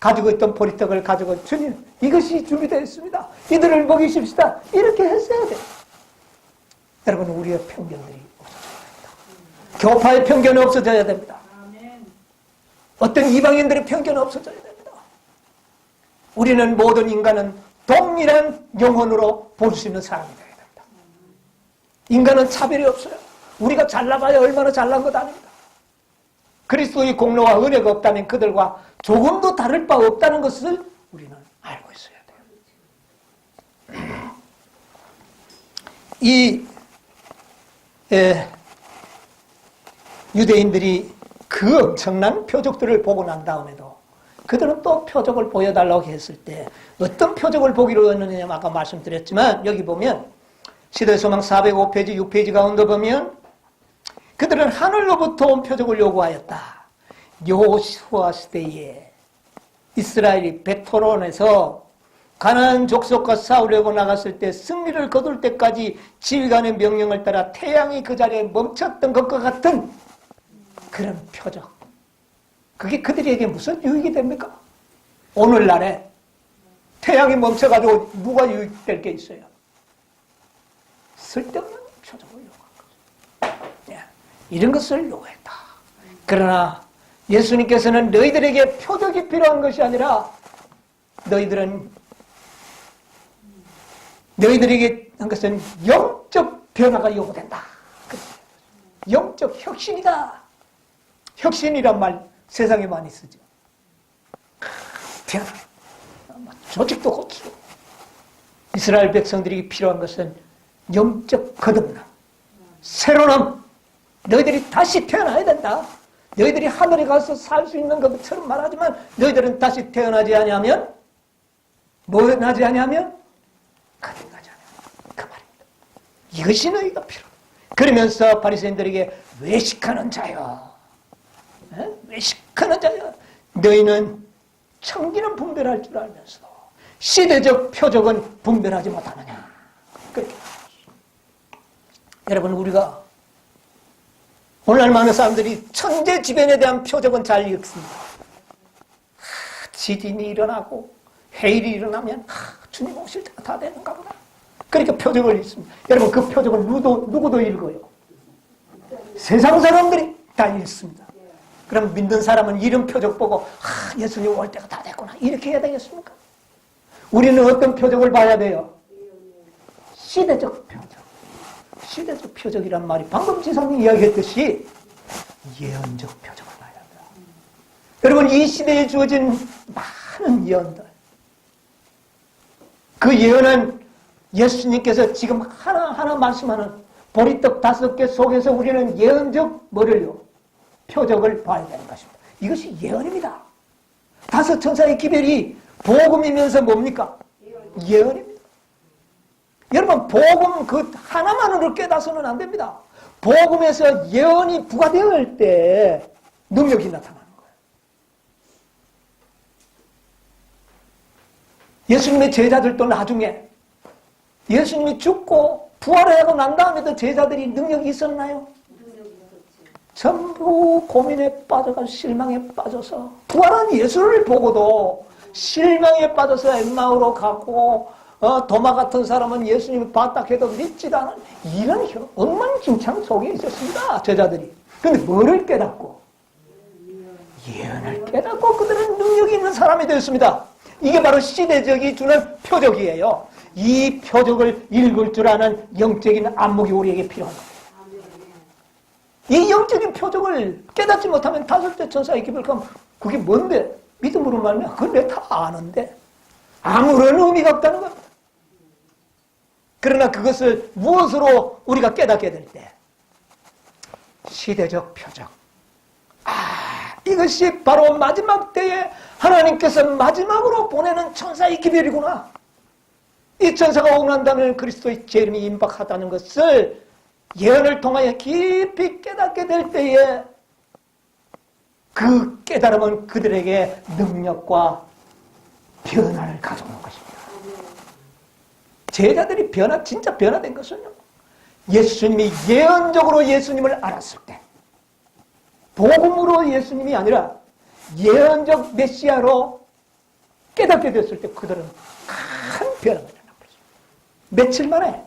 가지고 있던 보리떡을 가지고 주님, 이것이 준비되어 있습니다. 이들을 먹이십시다. 이렇게 했어야 돼요. 여러분, 우리의 편견들이 없어져야 됩니다. 교파의 편견은 없어져야 됩니다. 어떤 이방인들의 편견은 없어져야 됩니다. 우리는 모든 인간은 동일한 영혼으로 볼 수 있는 사람이 되어야 됩니다. 인간은 차별이 없어요. 우리가 잘나봐야 얼마나 잘난 것 아닙니다. 그리스도의 공로와 은혜가 없다면 그들과 조금도 다를 바 없다는 것을 우리는 알고 있어야 돼요. 이 유대인들이 그 엄청난 표적들을 보고 난 다음에도 그들은 또 표적을 보여달라고 했을 때 어떤 표적을 보기로 했느냐 아까 말씀드렸지만 여기 보면 시대소망 405페이지 6페이지 가운데 보면 그들은 하늘로부터 온 표적을 요구하였다. 여호수아 시대에 이스라엘이 베토론에서 가나안 족속과 싸우려고 나갔을 때 승리를 거둘 때까지 지휘관의 명령을 따라 태양이 그 자리에 멈췄던 것과 같은 그런 표적. 그게 그들에게 무슨 유익이 됩니까? 오늘날에 태양이 멈춰가지고 누가 유익될 게 있어요? 쓸데없는 표적을 요구한 거죠. 이런 것을 요구했다. 그러나 예수님께서는 너희들에게 표적이 필요한 것이 아니라 너희들에게 한 것은 영적 변화가 요구된다. 영적 혁신이다. 혁신이란 말 세상에 많이 쓰죠. 변화. 조직도 고치고. 이스라엘 백성들이 필요한 것은 영적 거듭남, 새로움. 너희들이 다시 태어나야 된다. 너희들이 하늘에 가서 살 수 있는 것처럼 말하지만 너희들은 다시 태어나지 아니하면 뭐 나지 아니하면 거듭나지 않으면 그 말입니다. 이것이 너희가 필요해. 그러면서 바리새인들에게 외식하는 자여, 외식하는 자여, 너희는 청기는 분별할 줄 알면서 시대적 표적은 분별하지 못하느냐. 그렇게 여러분, 우리가 오늘날 많은 사람들이 천재지변에 대한 표적은 잘 읽습니다. 지진이 일어나고 해일이 일어나면 주님 오실 때가 다 되는가 보다. 그러니까 표적을 읽습니다. 여러분, 그 표적을 누구도 읽어요. 세상 사람들이 다 읽습니다. 그럼 믿는 사람은 이런 표적 보고 예수님 올 때가 다 됐구나 이렇게 해야 되겠습니까? 우리는 어떤 표적을 봐야 돼요? 시대적 표적. 시대적 표적이란 말이 방금 지사님이 이야기했듯이 예언적 표적을 봐야 한다. 여러분, 이 시대에 주어진 많은 예언들, 그 예언은 예수님께서 지금 하나하나 말씀하는 보리떡 5개 속에서 우리는 예언적 뭐를요? 표적을 봐야 되는 것입니다. 이것이 예언입니다. 5 천사의 기별이 복음이면서 뭡니까? 예언입니다. 여러분, 복음 그 하나만으로 깨닫서는 안 됩니다. 복음에서 예언이 부과될 때 능력이 나타나는 거예요. 예수님의 제자들도 나중에 예수님이 죽고 부활하고 난 다음에도 제자들이 능력이 있었나요? 전부 고민에 빠져가 실망에 빠져서 부활한 예수를 보고도 실망에 빠져서 엠마오로 가고 도마 같은 사람은 예수님을 봤다 해도 믿지도 않은 이런 엉망진창 속에 있었습니다. 제자들이. 그런데 뭐를 깨닫고? 예언을 깨닫고 그들은 능력이 있는 사람이 되었습니다. 이게 바로 시대적이 주는 표적이에요. 이 표적을 읽을 줄 아는 영적인 안목이 우리에게 필요한 거예요. 이 영적인 표적을 깨닫지 못하면 5대 천사의 기별 그럼 그게 뭔데? 믿음으로 말하면 그건 내가 다 아는데 아무런 의미가 없다는 겁니다. 그러나 그것을 무엇으로 우리가 깨닫게 될 때? 시대적 표적. 이것이 바로 마지막 때에 하나님께서 마지막으로 보내는 천사의 기별이구나. 이 천사가 오고 난 다음에 그리스도의 재림이 임박하다는 것을 예언을 통하여 깊이 깨닫게 될 때에 그 깨달음은 그들에게 능력과 변화를 가져오는 것입니다. 제자들이 진짜 변화된 것은요, 예수님이 예언적으로 예수님을 알았을 때, 복음으로 예수님이 아니라 예언적 메시아로 깨닫게 됐을 때 그들은 큰 변화가 일어난 것입니다.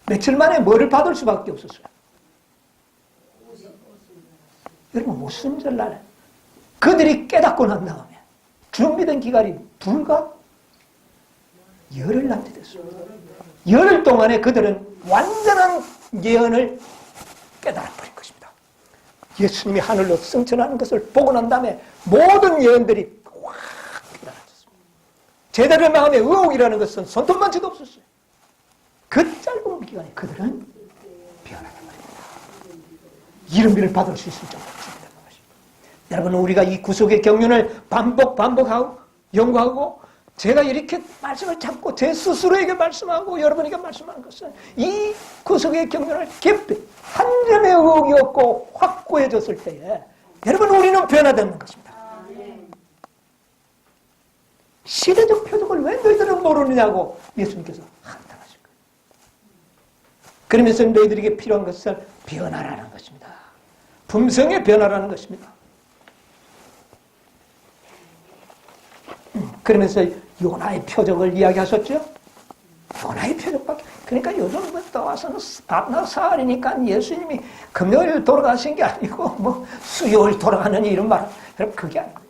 며칠 만에 뭐를 받을 수밖에 없었어요? 여러분, 오순절날에 그들이 깨닫고 난 다음에 준비된 기간이 불과 열흘 남짓 됐습니다. 열흘 동안에 그들은 완전한 예언을 깨달아버린 것입니다. 예수님이 하늘로 승천하는 것을 보고 난 다음에 모든 예언들이 확 일어났습니다. 제자들 마음에 의혹이라는 것은 손톱만치도 없었어요. 그 짧은 기간에 그들은 변하게 말입니다. 이름비를 받을 수 있을 정도로 준비되는 것입니다. 여러분, 우리가 이 구속의 경륜을 반복하고 연구하고 제가 이렇게 말씀을 잡고 제 스스로에게 말씀하고 여러분에게 말씀하는 것은 이 구속의 경륜을 깊이 한 점의 의혹이 없고 확고해졌을 때에 여러분, 우리는 변화되는 것입니다. 시대적 표적을 왜 너희들은 모르느냐고 예수님께서 한탄하실 거예요. 그러면서 너희들에게 필요한 것을 변화라는 것입니다. 품성의 변화라는 것입니다. 그러면서 요나의 표적을 이야기하셨죠? 요나의 표적밖에. 그러니까 요즘부터 와서는 밤낮 사흘이니까 예수님이 금요일 돌아가신 게 아니고 뭐 수요일 돌아가는 이런 말. 여러분, 그게 아닙니다.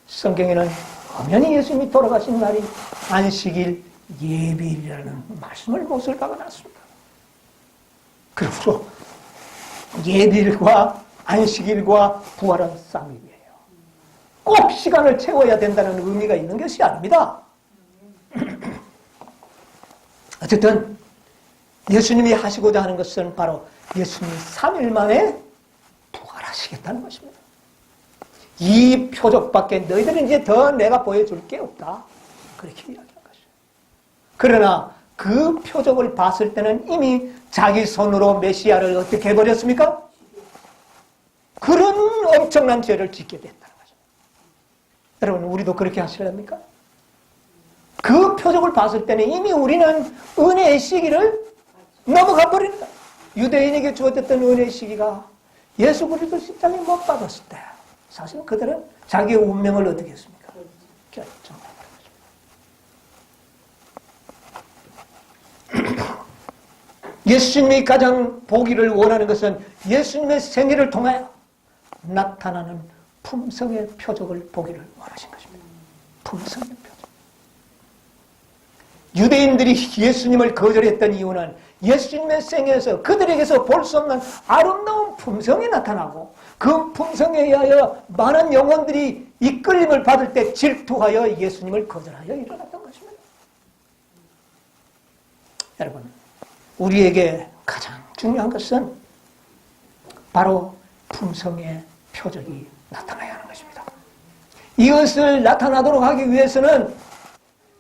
성경에는 엄연히 예수님이 돌아가신 날이 안식일 예비일이라는 말씀을 못을 박아놨습니다. 그러므로 예비일과 안식일과 부활은 쌍입이에요. 꼭 시간을 채워야 된다는 의미가 있는 것이 아닙니다. 어쨌든 예수님이 하시고자 하는 것은 바로 예수님이 3일 만에 부활하시겠다는 것입니다. 이 표적밖에 너희들은 이제 더 내가 보여줄 게 없다. 그렇게 이야기한 것이죠. 그러나 그 표적을 봤을 때는 이미 자기 손으로 메시아를 어떻게 해버렸습니까? 그런 엄청난 죄를 짓게 됐다는 거죠. 여러분, 우리도 그렇게 하시렵니까? 그 표적을 봤을 때는 이미 우리는 은혜의 시기를 넘어가 버린다. 유대인에게 주어졌던 은혜의 시기가 예수 그리스도 십자가에 못 박았을 때 사실 그들은 자기의 운명을 어떻게 했습니까? 결정해버린 거죠. 예수님이 가장 보기를 원하는 것은 예수님의 생애를 통하여 나타나는 품성의 표적을 보기를 원하신 것입니다. 품성의 표적. 유대인들이 예수님을 거절했던 이유는 예수님의 생애에서 그들에게서 볼 수 없는 아름다운 품성이 나타나고 그 품성에 의하여 많은 영혼들이 이끌림을 받을 때 질투하여 예수님을 거절하여 일어났던 것입니다. 여러분, 우리에게 가장 중요한 것은 바로 품성의 표적이 나타나야 하는 것입니다. 이것을 나타나도록 하기 위해서는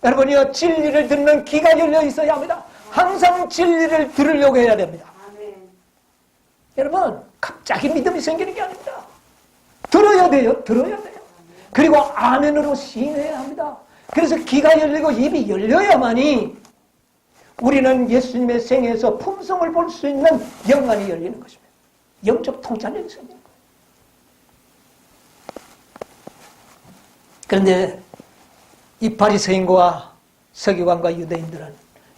여러분이요, 진리를 듣는 귀가 열려 있어야 합니다. 항상 진리를 들으려고 해야 됩니다. 여러분, 갑자기 믿음이 생기는 게 아닙니다. 들어야 돼요. 들어야 돼요. 그리고 아멘으로 시인해야 합니다. 그래서 귀가 열리고 입이 열려야만이 우리는 예수님의 생애에서 품성을 볼 수 있는 영안이 열리는 것입니다. 영적 통찰력이 생기는 거예요. 그런데 이 바리새인과 서기관과 유대인들은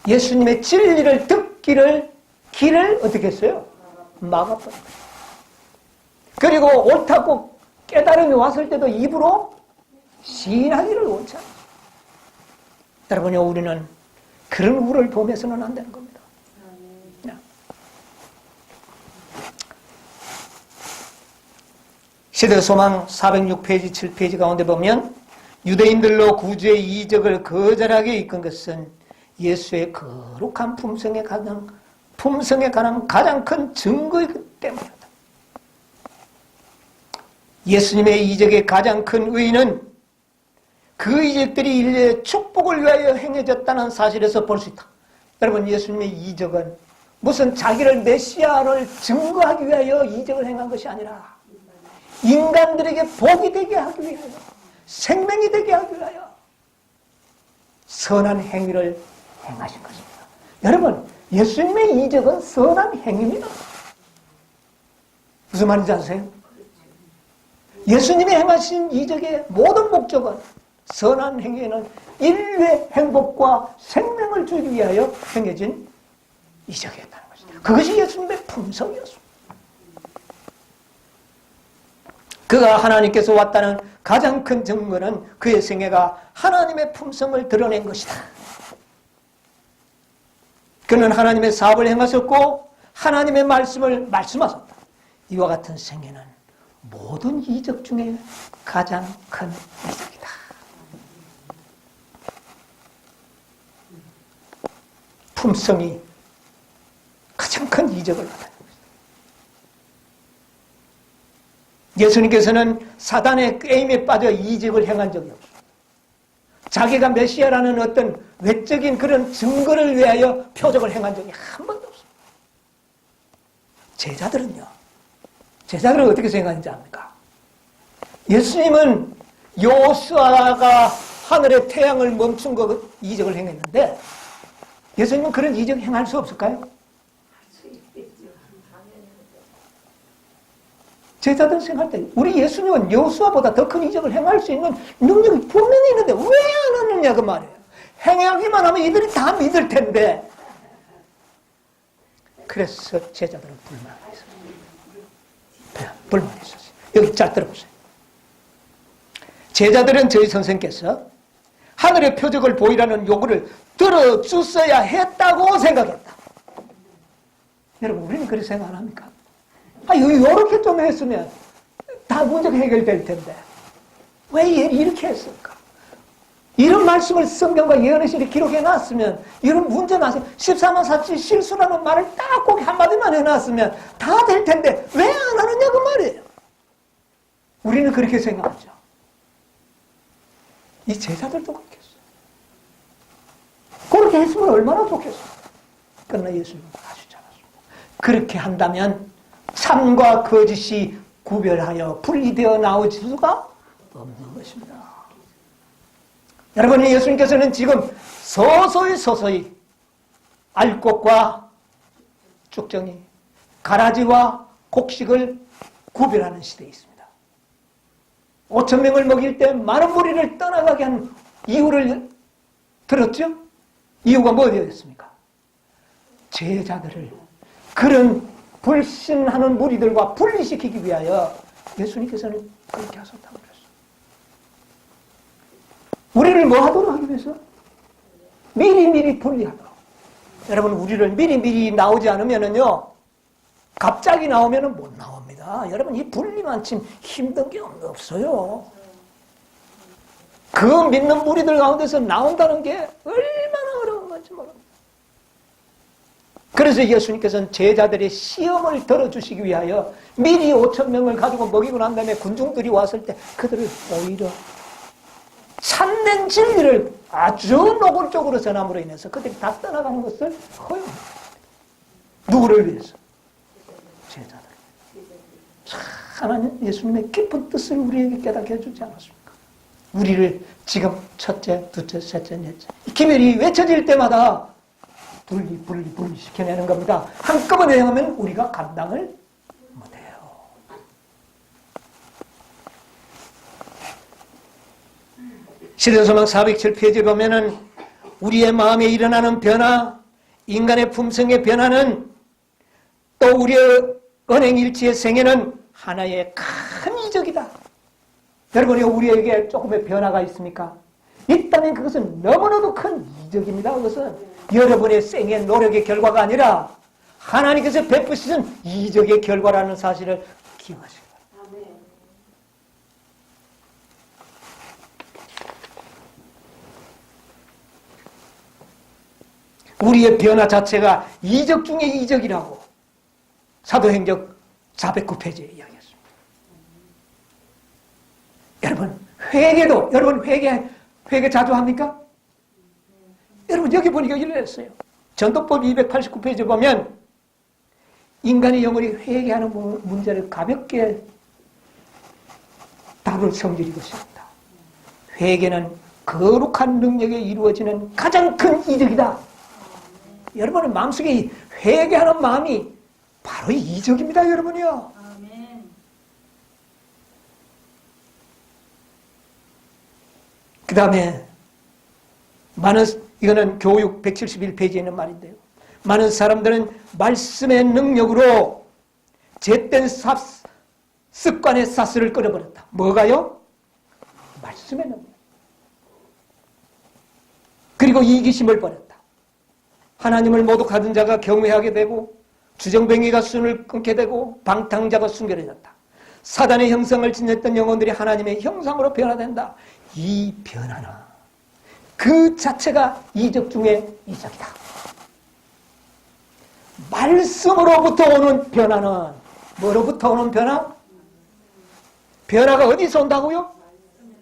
예수님의 진리를 듣기를 길을 어떻게 했어요? 막아버린 거예요. 그리고 옳다고 깨달음이 왔을 때도 입으로 시인하기를 원치 않아요. 여러분요, 우리는 그런 우를 범해서는 안 되는 겁니다. 시대소망 406페이지 7페이지 가운데 보면 유대인들로 구주의 이적을 거절하게 이끈 것은 예수의 거룩한 품성에 관한 가장 큰 증거이기 때문이다. 예수님의 이적의 가장 큰 의의는 그 이적들이 인류의 축복을 위하여 행해졌다는 사실에서 볼 수 있다. 여러분, 예수님의 이적은 무슨 자기를 메시아를 증거하기 위하여 이적을 행한 것이 아니라 인간들에게 복이 되게 하기 위하여, 생명이 되게 하기 위하여 선한 행위를 행하신 것입니다. 여러분, 예수님의 이적은 선한 행위입니다. 무슨 말인지 아세요? 예수님이 행하신 이적의 모든 목적은 선한 행위에는 인류의 행복과 생명을 주기 위하여 행해진 이적이었다는 것입니다. 그것이 예수님의 품성이었습니다. 그가 하나님께서 왔다는 가장 큰 증거는 그의 생애가 하나님의 품성을 드러낸 것이다. 그는 하나님의 사업을 행하셨고 하나님의 말씀을 말씀하셨다. 이와 같은 생애는 모든 이적 중에 가장 큰 이적이다. 품성이 가장 큰 이적을 받아요. 예수님께서는 사단의 게임에 빠져 이적을 행한 적이 없어요. 자기가 메시아라는 어떤 외적인 그런 증거를 위하여 표적을 행한 적이 한 번도 없어요. 제자들은 어떻게 생각하는지 압니까? 예수님은 여호수아가 하늘의 태양을 멈춘 거 이적을 행했는데 예수님은 그런 이적 행할 수 없을까요? 제자들 생각할 때 우리 예수님은 여호수아보다 더 큰 이적을 행할 수 있는 능력이 분명히 있는데 왜 안 하느냐 그 말이에요. 행하기만 하면 이들이 다 믿을 텐데. 그래서 제자들은 불만이 있었어요. 여기 잘 들어보세요. 제자들은 저희 선생께서 하늘의 표적을 보이라는 요구를 들어줬어야 했다고 생각했다. 여러분 우리는 그렇게 생각 안 합니까? 이렇게 좀 했으면 다 문제가 해결될 텐데 왜 이렇게 했을까? 이런 말씀을 성경과 예언의 신이 기록해 놨으면 이런 문제 나서 14만 4천 실수라는 말을 딱 꼭 한마디만 해놨으면 다 될 텐데 왜 안 하느냐 그 말이에요. 우리는 그렇게 생각하죠. 이 제자들도 그렇게 했어요. 그렇게 했으면 얼마나 좋겠어요. 그러나 예수님은 하시지 않았습니다. 그렇게 한다면 참과 거짓이 구별하여 분리되어 나올 수가 없는 것입니다. 여러분, 예수님께서는 지금 서서히 알곡과 쭉정이, 가라지와 곡식을 구별하는 시대에 있습니다. 5,000명을 먹일 때 많은 무리를 떠나가게 한 이유를 들었죠? 이유가 뭐였습니까? 제자들을 그런 불신하는 무리들과 분리시키기 위하여 예수님께서는 그렇게 하셨다고 그랬어요. 우리를 뭐 하도록 하기 위해서? 미리미리 분리하도록. 여러분, 우리를 미리미리 나오지 않으면요, 갑자기 나오면 못 나옵니다. 여러분, 이 분리만 참 힘든 게 없어요. 그 믿는 무리들 가운데서 나온다는 게 얼마나 어려운 건지 모릅니다. 그래서 예수님께서는 제자들의 시험을 들어주시기 위하여 미리 5,000명을 가지고 먹이고 난 다음에 군중들이 왔을 때 그들을 오히려 참된 진리를 아주 노골적으로 전함으로 인해서 그들이 다 떠나가는 것을 허용합니다. 누구를 위해서? 제자들. 하나님 예수님의 깊은 뜻을 우리에게 깨닫게 해주지 않았습니까? 우리를 지금 첫째, 둘째, 셋째, 넷째 기별이 외쳐질 때마다 분리 시켜내는 겁니다. 한꺼번에 하면 우리가 감당을 못해요. 시대소망 407페이지에 보면은 우리의 마음에 일어나는 변화, 인간의 품성의 변화는 또 우리의 언행일치의 생애는 하나의 큰 이적이다. 여러분이 우리에게 조금의 변화가 있습니까? 있다면 그것은 너무나도 큰 이적입니다. 그것은 여러분의 생의 노력의 결과가 아니라 하나님께서 베푸시는 이적의 결과라는 사실을 기억하시기 바랍니다. 우리의 변화 자체가 이적 중에 이적이라고 사도행적 409페이지에 이야기했습니다. 여러분, 회개도, 여러분 회개 자주 합니까? 여러분, 여기 보니까 이랬어요. 전도법 289페이지 보면 인간의 영혼이 회개하는 문제를 가볍게 다룰 성질이 것입니다. 회개는 거룩한 능력에 이루어지는 가장 큰 이적이다. 여러분의 마음속에 이 회개하는 마음이 바로 이 이적입니다, 여러분이요. 그 다음에 이거는 교육 171페이지에 있는 말인데요. 많은 사람들은 말씀의 능력으로 잿된 습관의 사슬을 끊어버렸다. 뭐가요? 말씀의 능력. 그리고 이기심을 버렸다. 하나님을 모독하던 자가 경외하게 되고 주정뱅이가 순을 끊게 되고 방탕자가 순결해졌다. 사단의 형상을 지녔던 영혼들이 하나님의 형상으로 변화된다. 이 변화는 그 자체가 이적 중에 이적이다. 말씀으로부터 오는 변화는 뭐로부터 오는 변화? 변화가 어디서 온다고요?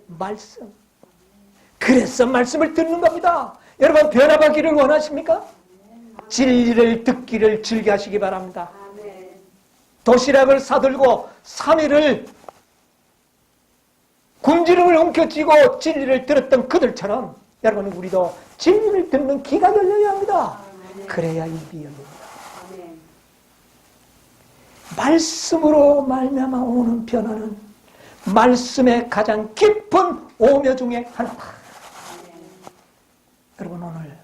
말씀. 그래서 말씀을 듣는 겁니다. 여러분 변화받기를 원하십니까? 진리를 듣기를 즐겨하시기 바랍니다. 도시락을 사들고 3일을 굶주림을 움켜쥐고 진리를 들었던 그들처럼 여러분 우리도 진리를 듣는 귀가 열려야 합니다. 그래야 입이 열립니다. 말씀으로 말미암아 오는 변화는 말씀의 가장 깊은 오묘 중에 하나다. 여러분 오늘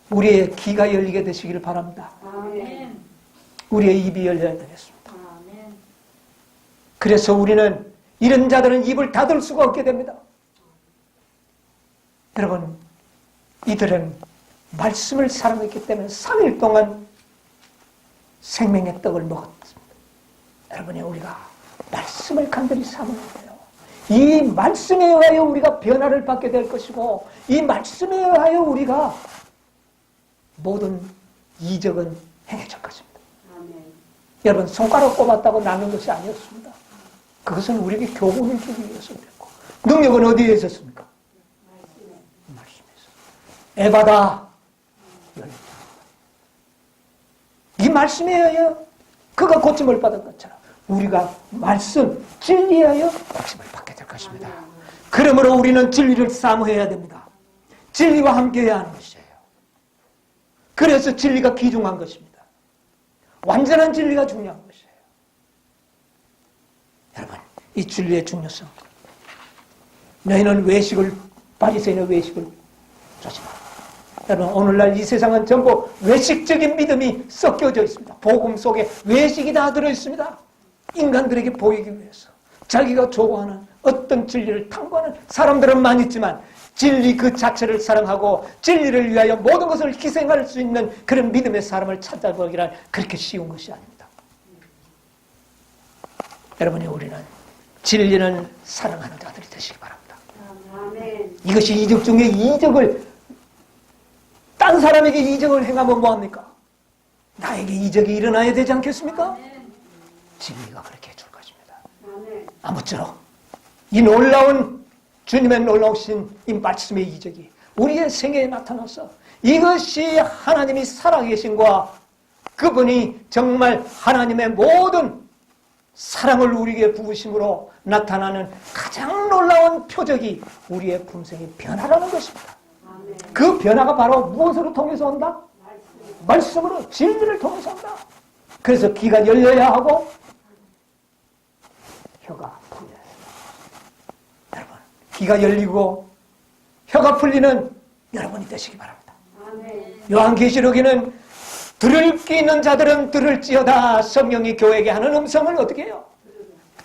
우리의 귀가 열리게 되시기를 바랍니다. 우리의 입이 열려야 되겠습니다. 그래서 우리는 이런 자들은 입을 닫을 수가 없게 됩니다. 여러분 이들은 말씀을 사랑했기 때문에 3일 동안 생명의 떡을 먹었습니다. 여러분이 우리가 말씀을 간절히 사모해야 돼요. 이 말씀에 의하여 우리가 변화를 받게 될 것이고 이 말씀에 의하여 우리가 모든 이적은 행해질 것입니다. 여러분 손가락 꼽았다고 나는 것이 아니었습니다. 그것은 우리에게 교훈을 주기 위해서 그랬고 능력은 어디에 있었습니까? 말씀에서. 에바다 열렸다. 이 말씀에 의하여 그가 고침을 받은 것처럼 우리가 말씀, 진리에 의하여 고침을 받게 될 것입니다. 그러므로 우리는 진리를 사모해야 됩니다. 진리와 함께해야 하는 것이에요. 그래서 진리가 귀중한 것입니다. 완전한 진리가 중요한 것이에요. 여러분, 이 진리의 중요성. 너희는 외식을, 바리새인의 외식을 조심하라. 여러분, 오늘날 이 세상은 전부 외식적인 믿음이 섞여져 있습니다. 복음 속에 외식이 다 들어있습니다. 인간들에게 보이기 위해서 자기가 좋아하는 어떤 진리를 탐구하는 사람들은 많이 있지만 진리 그 자체를 사랑하고 진리를 위하여 모든 것을 희생할 수 있는 그런 믿음의 사람을 찾아보기란 그렇게 쉬운 것이 아닙니다. 여러분이 우리는 진리는 사랑하는 자들이 되시기 바랍니다. 이것이 이적 중에 이적을 딴 사람에게 이적을 행하면 뭐합니까? 나에게 이적이 일어나야 되지 않겠습니까? 진리가 그렇게 해줄 것입니다. 아무쪼록 이 놀라운 주님의 놀라우신 이 말씀의 이적이 우리의 생애에 나타나서 이것이 하나님이 살아계신과 그분이 정말 하나님의 모든 사랑을 우리에게 부으심으로 나타나는 가장 놀라운 표적이 우리의 품성의 변화라는 것입니다. 그 변화가 바로 무엇으로 통해서 온다? 말씀으로, 진리를 통해서 온다. 그래서 귀가 열려야 하고 혀가 풀려야 합니다. 여러분, 귀가 열리고 혀가 풀리는 여러분이 되시기 바랍니다. 요한계시록에는 들을 귀 있는 자들은 들을지어다. 성령이 교회에게 하는 음성을 어떻게 해요?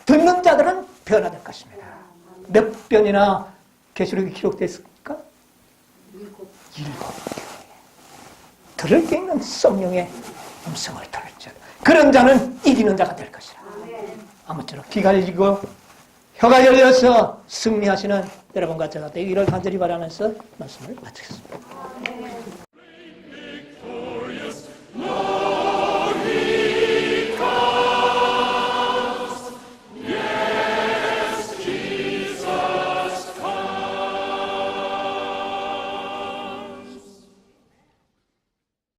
듣는 자들은 변화될 것입니다. 몇 변이나 계시록이 기록됐습니까? 7 들을 게 있는 성령의 음성을 들을지어다. 그런 자는 이기는 자가 될 것이라. 아무쪼록 귀가 열리고 혀가 열려서 승리하시는 여러분과 제가 되기를 간절히 바라면서 말씀을 마치겠습니다.